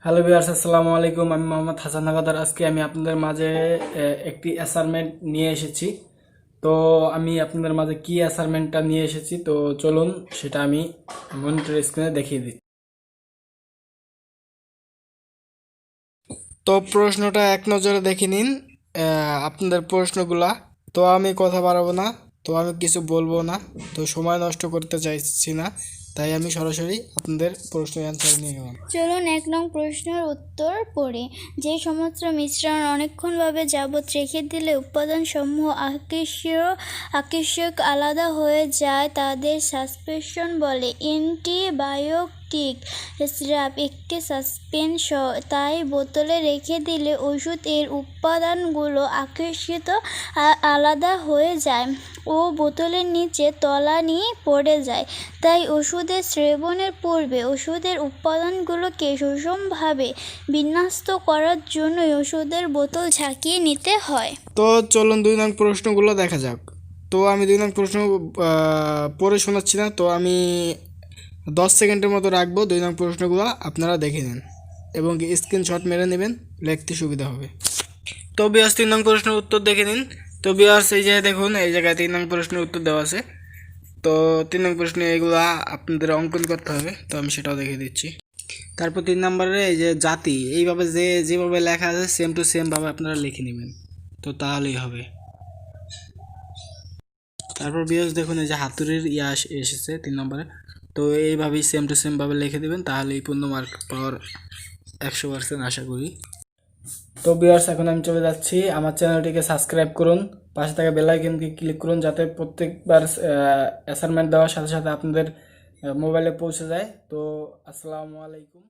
Hello viewers, আসসালামু আলাইকুম। আমি মোহাম্মদ হাসান নাগাদার। আজকে আমি আপনাদের মাঝে একটি অ্যাসাইনমেন্ট নিয়ে এসেছি। তো আমি আপনাদের মাঝে কি অ্যাসাইনমেন্টটা নিয়ে এসেছি, তো চলুন সেটা আমি মনিটর স্ক্রিনে দেখিয়ে দিই। তো প্রশ্নটা এক নজরে দেখে নিন, আপনাদের প্রশ্নগুলা। তো আমি কথা বাড়াবো না, তো আমি কিছু বলবো না, তো সময় নষ্ট করতে চাইছি না, তাই আমি সরাসরি আপনাদের প্রশ্ন অ্যান্সার নিয়ে গেলাম। চলুন ১ নং প্রশ্নের উত্তর পড়ি। যে সমস্ত মিশ্রণ অনেকক্ষণভাবে যাবৎ রেখে দিলে উপাদানসমূহ আকর্ষক আলাদা হয়ে যায় তাদের সাসপেনশন বলে। অ্যান্টিবায়োটিক সিরাপ একটি সাসপেনশন, তাই বোতলে রেখে দিলে ওষুধ এর উপাদানগুলো আলাদা হয়ে যায় ও বোতলের নিচে তলানি পড়ে যায়। তাই ওষুধের সেবনের পূর্বে ওষুধের উপাদানগুলোকে সুষমভাবে বিন্যস্ত করার জন্য ওষুধের বোতল ঝাঁকিয়ে নিতে হয়। তো চলুন 2 নং প্রশ্নগুলো দেখা যাক। তো আমি 2 নং প্রশ্ন পড়ে শোনাচ্ছি না, তো আমি 10 সেকেন্ডের মতো রাখবো। 2 নং প্রশ্নগুলো আপনারা দেখে নিন এবং স্ক্রিনশট মেরে নেবেন, লিখতে সুবিধা হবে। তো বিয়াস 3 নং প্রশ্নের উত্তর দেখে নিন। তো বিয়াস এই যে দেখুন, এই জায়গায় 3 নং প্রশ্নের উত্তর দেওয়া আছে। তো 3 নং প্রশ্নে এগুলা আপনাদের অঙ্কন করতে হবে, তো আমি সেটাও দেখিয়ে দিচ্ছি। তারপর 3 নম্বরে এই যে জাতি, এইভাবে যেভাবে লেখা আছে সেম টু সেম ভাবে আপনারা লিখে নেবেন, তো তাহলেই হবে। তারপর বিয়াস দেখুন, এই যে হাতুড়ির এসেছে 3 নম্বরে, তো এইভাবেই সেম টু সেম ভাবে লিখে দেবেন, তাহলেই পূর্ণ মার্ক পাওয়ার 100% আশা করি। তো বিয়ার্স, এখন আমি চলে যাচ্ছি। আমার চ্যানেলটিকে সাবস্ক্রাইব করুন, পাশে থাকা বেল আইকনকে ক্লিক করুন, যাতে প্রত্যেকবার অ্যাসাইনমেন্ট দেওয়ার সাথে সাথে আপনাদের মোবাইলে পৌঁছে যায়। তো আসসালামু আলাইকুম।